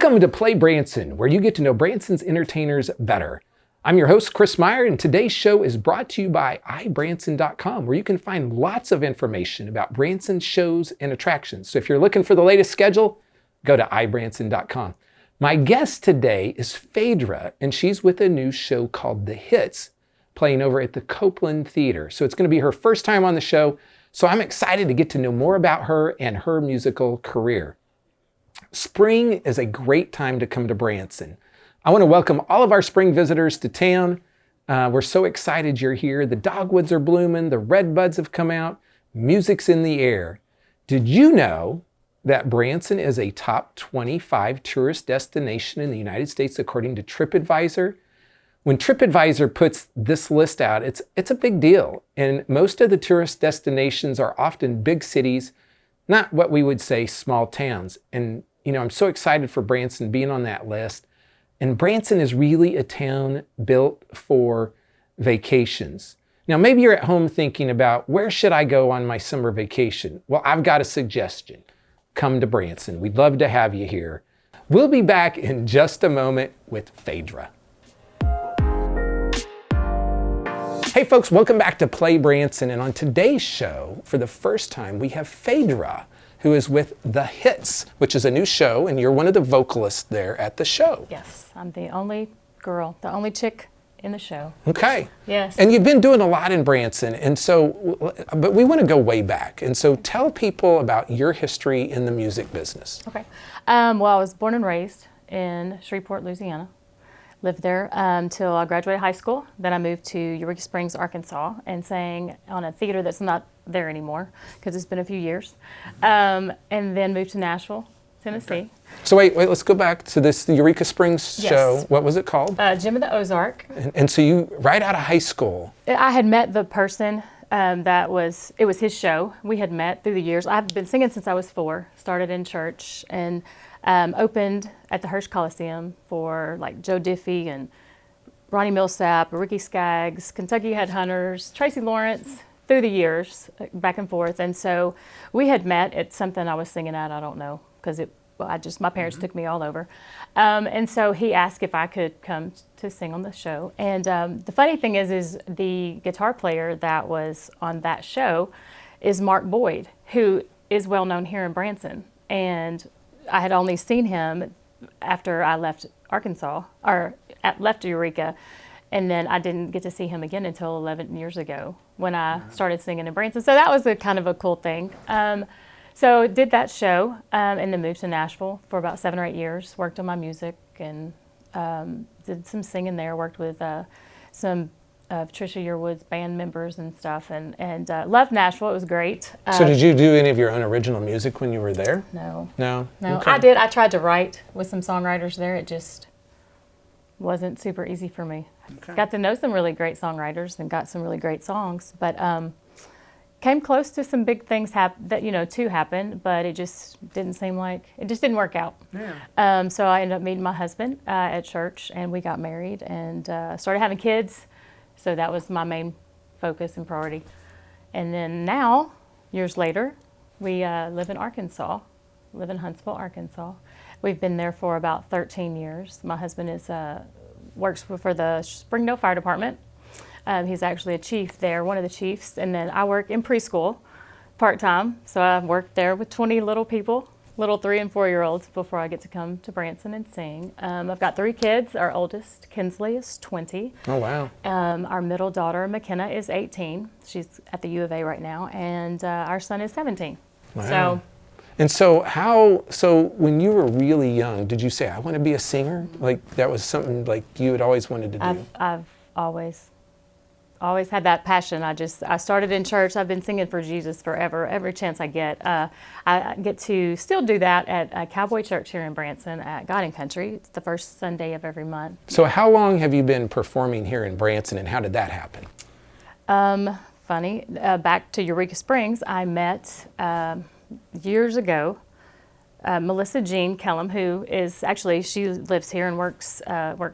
Welcome to Play Branson, where you get to know Branson's entertainers better. I'm your host, Chris Meyer, and today's show is brought to you by iBranson.com, where you can find lots of information about Branson shows and attractions. So if you're looking for the latest schedule, go to iBranson.com. My guest today is Phaedra, and she's with a new show called The Hits, playing over at the Copeland Theater. So it's going to be her first time on the show, so I'm excited to get to know more about her and her musical career. Spring is a great time to come to Branson. I want to welcome all of our spring visitors to town. We're so excited you're here. The dogwoods are blooming, the redbuds have come out, music's in the air. Did you know that Branson is a top 25 tourist destination in the United States according to TripAdvisor? When TripAdvisor puts this list out, it's a big deal. And most of the tourist destinations are often big cities, not what we would say small towns. And you know, I'm so excited for Branson being on that list. And Branson is really a town built for vacations. Now, maybe you're at home thinking about, where should I go on my summer vacation? Well, I've got a suggestion. Come to Branson. We'd love to have you here. We'll be back in just a moment with Phaedra. Hey folks, welcome back to Play Branson. And on today's show, for the first time, we have Phaedra, who is with The Hits, which is a new show, and you're one of the vocalists there at the show. Yes, I'm the only girl, the only chick in the show. Okay. Yes. And you've been doing a lot in Branson, and so, but we want to go way back. And so tell people about your history in the music business. Okay. Well, I was born and raised in Shreveport, Louisiana. Lived there until I graduated high school. Then I moved to Eureka Springs, Arkansas, and sang on a theater that's not there anymore because it's been a few years. And then moved to Nashville, Tennessee. Okay. So wait, let's go back to this Eureka Springs show. Yes. What was it called? Jim of the Ozark. And so you, right out of high school. I had met the person it was his show. We had met through the years. I've been singing since I was 4, started in church, and opened at the Hirsch Coliseum for like Joe Diffie and Ronnie Millsap, Ricky Skaggs, Kentucky Headhunters, Tracy Lawrence, through the years, back and forth. And so we had met at something I was singing at, I don't know, because my parents took me all over. And so he asked if I could come to sing on the show. And the funny thing is the guitar player that was on that show is Mark Boyd, who is well known here in Branson. And I had only seen him after I left Arkansas, or left Eureka, and then I didn't get to see him again until 11 years ago when I started singing in Branson. So that was a kind of a cool thing. So did that show, and then moved to Nashville for about 7 or 8 years, worked on my music, and did some singing there, worked with some of Trisha Yearwood's band members and stuff, and loved Nashville. It was great. So did you do any of your own original music when you were there? No. No? Okay. I did. I tried to write with some songwriters there. It just wasn't super easy for me. Okay. Got to know some really great songwriters and got some really great songs, but came close to some big things to happen, but it just didn't work out. Yeah. So I ended up meeting my husband at church, and we got married and started having kids. So that was my main focus and priority. And then now, years later, we live in Arkansas, live in Huntsville, Arkansas. We've been there for about 13 years. My husband works for the Springdale Fire Department. He's actually a chief there, one of the chiefs. And then I work in preschool part-time. So I've worked there with 20 little people, little 3- and 4-year-olds, before I get to come to Branson and sing. I've got 3 kids. Our oldest, Kinsley, is 20. Oh, wow. Our middle daughter, McKenna, is 18. She's at the U of A right now. And our son is 17. Wow. So when you were really young, did you say, I want to be a singer? Like that was something like you had always wanted to do? I've always had that passion. I started in church. I've been singing for Jesus forever, every chance I get. I get to still do that at Cowboy Church here in Branson at God and Country. It's the first Sunday of every month. So how long have you been performing here in Branson, and how did that happen? Funny, back to Eureka Springs, I met years ago Melissa Jean Kellum, who is actually, she lives here and works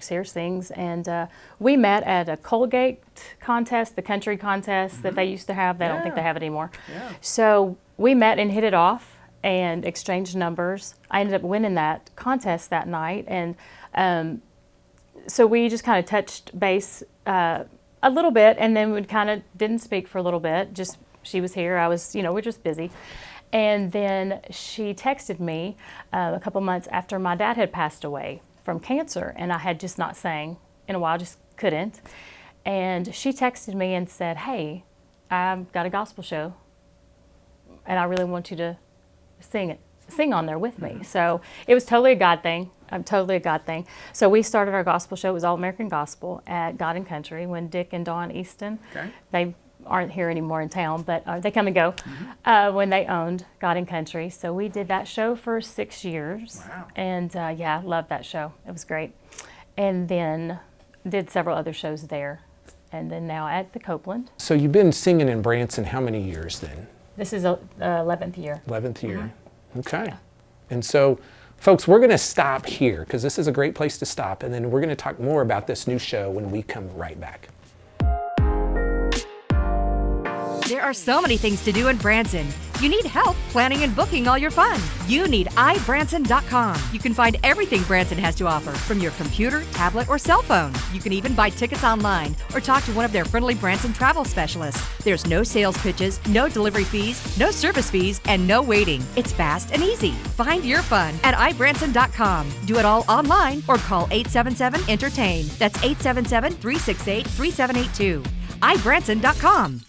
here, sings, and we met at a Colgate contest, the country contest that they used to have. They don't think they have it anymore. Yeah. So we met and hit it off, and exchanged numbers. I ended up winning that contest that night, and so we just kind of touched base a little bit, and then we kind of didn't speak for a little bit. Just she was here, I was, we're just busy. And then she texted me a couple months after my dad had passed away from cancer, and I had just not sang in a while, just couldn't. And she texted me and said, "Hey, I've got a gospel show, and I really want you to sing on there with me." So it was totally a God thing. Totally a God thing. So we started our gospel show. It was All American Gospel at God and Country when Dick and Dawn Easton, they aren't here anymore in town, but they come and go, when they owned God and Country. So we did that show for 6 years. Wow. And yeah, loved that show. It was great. And then did several other shows there. And then now at the Copeland. So you've been singing in Branson how many years then? This is 11th year. 11th year. Okay. Yeah. And so, folks, we're going to stop here because this is a great place to stop. And then we're going to talk more about this new show when we come right back. There are so many things to do in Branson. You need help planning and booking all your fun. You need iBranson.com. You can find everything Branson has to offer from your computer, tablet, or cell phone. You can even buy tickets online or talk to one of their friendly Branson travel specialists. There's no sales pitches, no delivery fees, no service fees, and no waiting. It's fast and easy. Find your fun at iBranson.com. Do it all online or call 877-ENTERTAIN. That's 877-368-3782. iBranson.com.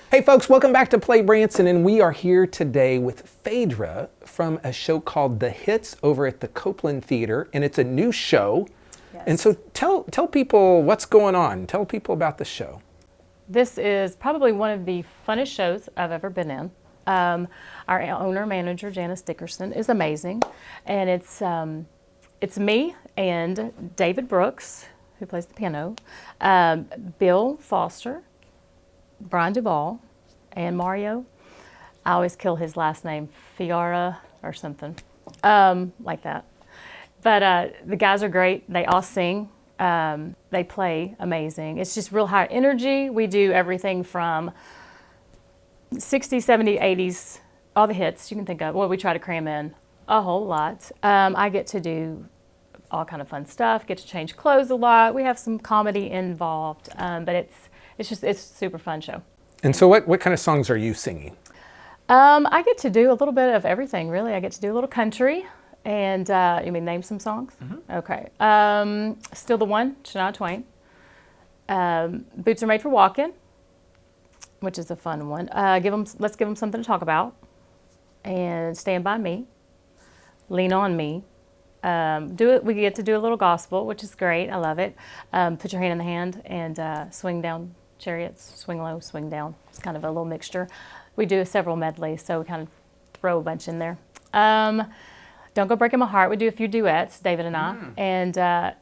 Hey folks, welcome back to PlayBranson, and we are here today with Phaedra from a show called The Hits over at the Copeland Theater, and it's a new show. Yes. And so tell people what's going on. Tell people about the show. This is probably one of the funnest shows I've ever been in. Our owner-manager, Janice Dickerson, is amazing, and it's me and David Brooks, who plays the piano, Bill Foster, Brian Duvall, and Mario. I always kill his last name, Fiara or something, like that. But the guys are great. They all sing. They play amazing. It's just real high energy. We do everything from 60s, 70s, 80s, all the hits you can think of. Well, we try to cram in a whole lot. I get to do all kind of fun stuff, get to change clothes a lot. We have some comedy involved, but it's a super fun show. And so what kind of songs are you singing? I get to do a little bit of everything, really. I get to do a little country, and you mean name some songs? Mm-hmm. Okay. Still the One, Shania Twain. Boots Are Made for Walking, which is a fun one. Let's give them something to talk about. And Stand By Me. Lean On Me. We get to do a little gospel, which is great. I love it. Put Your Hand in the Hand and Swing Down Chariots, Swing Low, Swing Down. It's kind of a little mixture. We do several medleys, so we kind of throw a bunch in there. Don't Go Breaking My Heart. We do a few duets, David and I, and I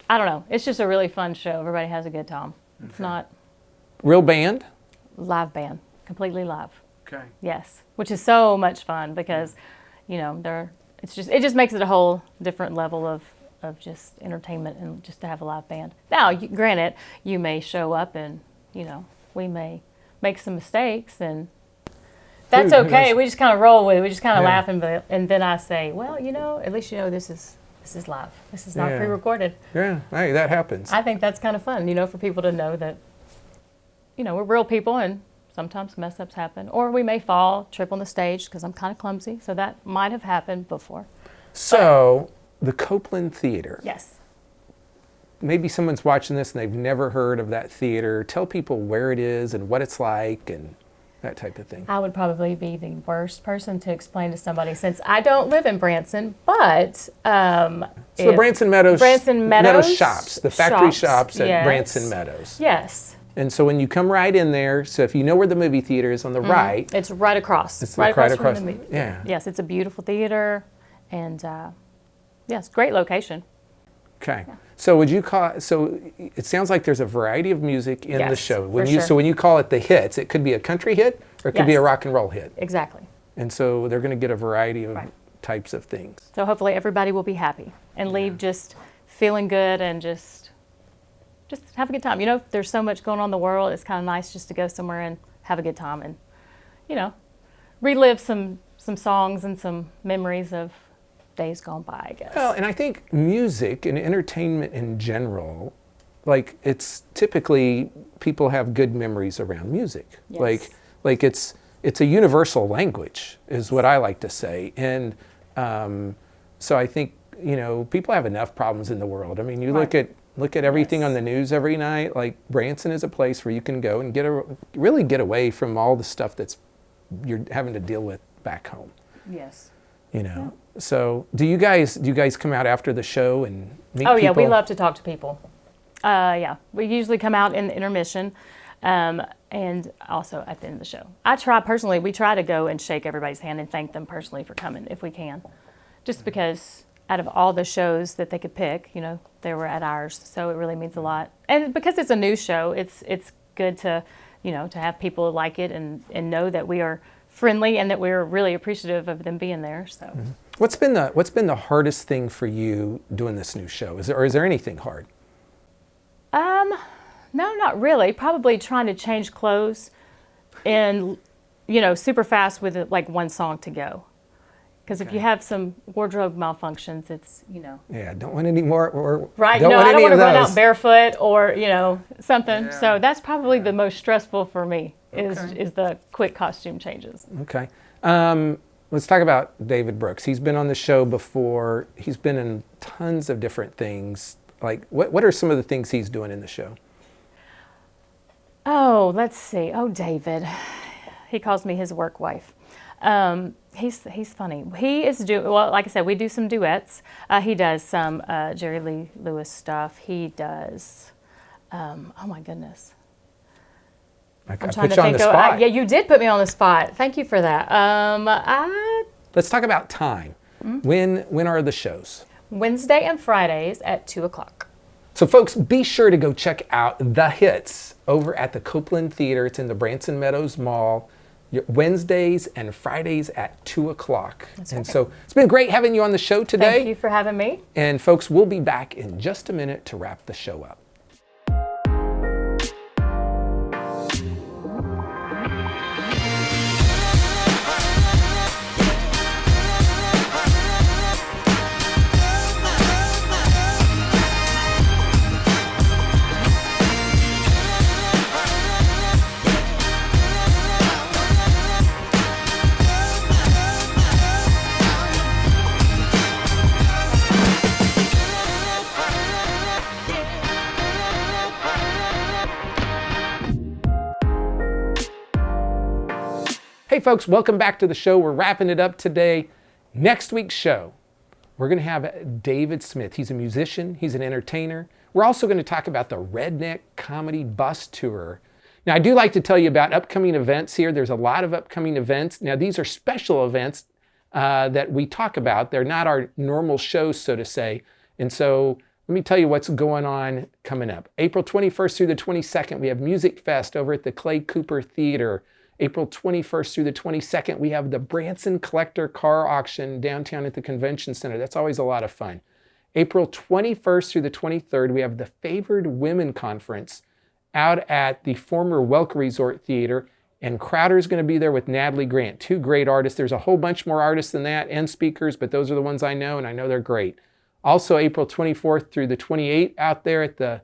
don't know. It's just a really fun show. Everybody has a good time. Okay. It's not real band, live band, completely live. Okay. Yes, which is so much fun because, it just makes it a whole different level of just entertainment and just to have a live band. Now, granted, you may show up and, we may make some mistakes, and that's okay. We just kind of roll with it. We just kind of laugh, and then I say, well, at least this is live. This is not pre-recorded. Yeah, hey, that happens. I think that's kind of fun, for people to know that, we're real people, and sometimes mess-ups happen. Or we may fall, trip on the stage, because I'm kind of clumsy, so that might have happened before. So, the Copeland Theater. Yes. Maybe someone's watching this and they've never heard of that theater. Tell people where it is and what it's like and that type of thing. I would probably be the worst person to explain to somebody since I don't live in Branson, but so the Branson Meadows shops, the factory shops at Branson Meadows. Yes. And so when you come right in there, so if you know where the movie theater is on the right. It's right across. It's right across from the movie. Yeah. Yes, it's a beautiful theater, and yes, great location. Okay. Yeah. So it sounds like there's a variety of music in the show. So when you call it The Hits, it could be a country hit or it could be a rock and roll hit. Exactly. And so they're going to get a variety of types of things. So hopefully everybody will be happy and leave just feeling good and just just have a good time. You know, there's so much going on in the world. It's kind of nice just to go somewhere and have a good time and, you know, relive some songs and some memories of days gone by, I guess. Well, and I think music and entertainment in general, like it's typically people have good memories around music. Yes. Like it's a universal language is what I like to say. And so I think, you know, people have enough problems in the world. I mean, you look at everything on the news every night. Like Branson is a place where you can go and really get away from all the stuff that's you're having to deal with back home. Yes. You know. Yeah. So do you guys come out after the show and meet people? Oh yeah, we love to talk to people. Yeah, we usually come out in the intermission, and also at the end of the show. We try to go and shake everybody's hand and thank them personally for coming if we can, just because out of all the shows that they could pick, you know, they were at ours, so it really means a lot. And because it's a new show, it's good to, you know, to have people like it and know that we are friendly and that we're really appreciative of them being there. So, what's been the hardest thing for you doing this new show? Is there anything hard? No, not really. Probably trying to change clothes and, you know, super fast with like one song to go. Because if you have some wardrobe malfunctions, it's, you know. Yeah, don't want any more. Or right, I don't want to run out barefoot or, you know, something. Yeah. So that's probably the most stressful for me is the quick costume changes. Okay. Let's talk about David Brooks. He's been on the show before. He's been in tons of different things. Like, what are some of the things he's doing in the show? Oh, let's see. Oh, David. He calls me his work wife. He's funny. He is well, like I said, we do some duets. He does some Jerry Lee Lewis stuff. He does, oh my goodness. I'm trying to think on the spot. Yeah, you did put me on the spot. Thank you for that. Let's talk about time. Mm-hmm. When are the shows? Wednesday and Fridays at 2:00. So folks, be sure to go check out The Hits over at the Copeland Theater. It's in the Branson Meadows Mall. Wednesdays and Fridays at 2:00. That's and so it's been great having you on the show today. Thank you for having me. And folks, we'll be back in just a minute to wrap the show up. Hey folks, welcome back to the show. We're wrapping it up today. Next week's show, we're going to have David Smith. He's a musician, he's an entertainer. We're also going to talk about the Redneck Comedy Bus Tour. Now, I do like to tell you about upcoming events here. There's a lot of upcoming events. Now, these are special events that we talk about. They're not our normal shows, so to say. And so let me tell you what's going on coming up. April 21st through the 22nd, we have Music Fest over at the Clay Cooper Theater. April 21st through the 22nd, we have the Branson Collector Car Auction downtown at the Convention Center. That's always a lot of fun. April 21st through the 23rd, we have the Favored Women Conference out at the former Welk Resort Theater. And Crowder's going to be there with Natalie Grant, two great artists. There's a whole bunch more artists than that and speakers, but those are the ones I know, and I know they're great. Also, April 24th through the 28th out there at the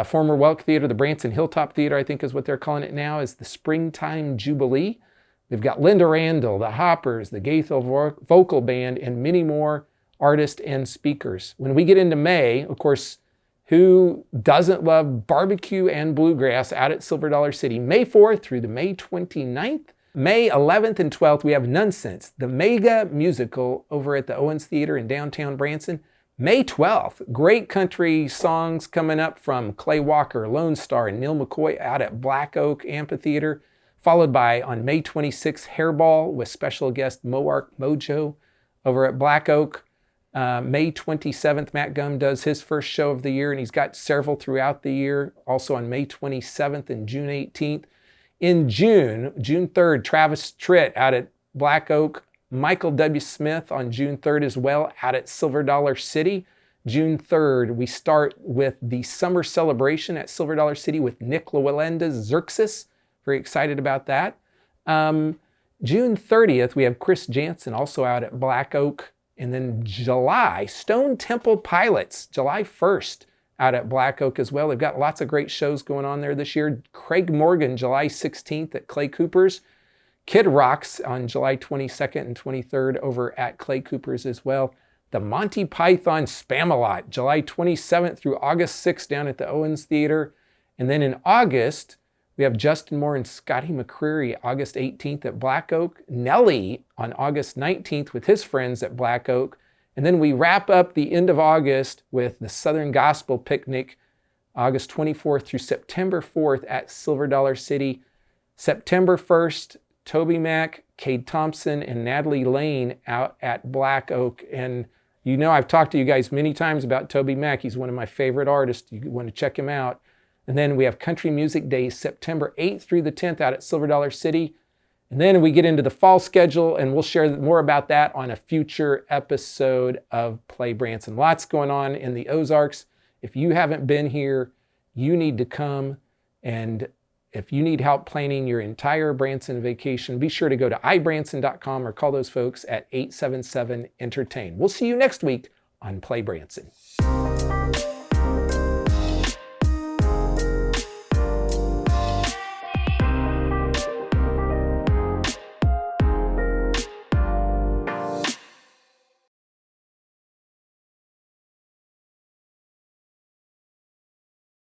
former Welk Theater, the Branson Hilltop Theater, I think is what they're calling it now, is the Springtime Jubilee. They've got Linda Randall, the Hoppers, the Gaithel Vocal Band, and many more artists and speakers. When we get into May, of course, who doesn't love barbecue and bluegrass out at Silver Dollar City? May 4th through the May 29th. May 11th and 12th, we have Nonsense, the mega musical over at the Owens Theater in downtown Branson. May 12th, great country songs coming up from Clay Walker, Lone Star, and Neil McCoy out at Black Oak Amphitheater, followed by on May 26th, Hairball with special guest Moark Mojo over at Black Oak. May 27th, Matt Gumm does his first show of the year, and he's got several throughout the year, also on May 27th and June 18th. In June 3rd, Travis Tritt out at Black Oak. Michael W. Smith on June 3rd as well out at Silver Dollar City. June 3rd, we start with the summer celebration at Silver Dollar City with Nick Llewellynda's Xerxes. Very excited about that. June 30th, we have Chris Jansen also out at Black Oak. And then July, Stone Temple Pilots, July 1st, out at Black Oak as well. They've got lots of great shows going on there this year. Craig Morgan, July 16th at Clay Cooper's. Kid Rocks on July 22nd and 23rd over at Clay Cooper's as well. The Monty Python Spamalot, July 27th through August 6th down at the Owens Theater. And then in August, we have Justin Moore and Scotty McCreery, August 18th at Black Oak. Nelly on August 19th with his friends at Black Oak. And then we wrap up the end of August with the Southern Gospel Picnic, August 24th through September 4th at Silver Dollar City. September 1st, Toby Mac, Cade Thompson, and Natalie Lane out at Black Oak. And you know, I've talked to you guys many times about Toby Mac. He's one of my favorite artists. You want to check him out. And then we have Country Music Days, September 8th through the 10th out at Silver Dollar City. And then we get into the fall schedule, and we'll share more about that on a future episode of Play Branson. Lots going on in the Ozarks. If you haven't been here, you need to come. And if you need help planning your entire Branson vacation, be sure to go to ibranson.com or call those folks at 877-ENTERTAIN. We'll see you next week on Play Branson.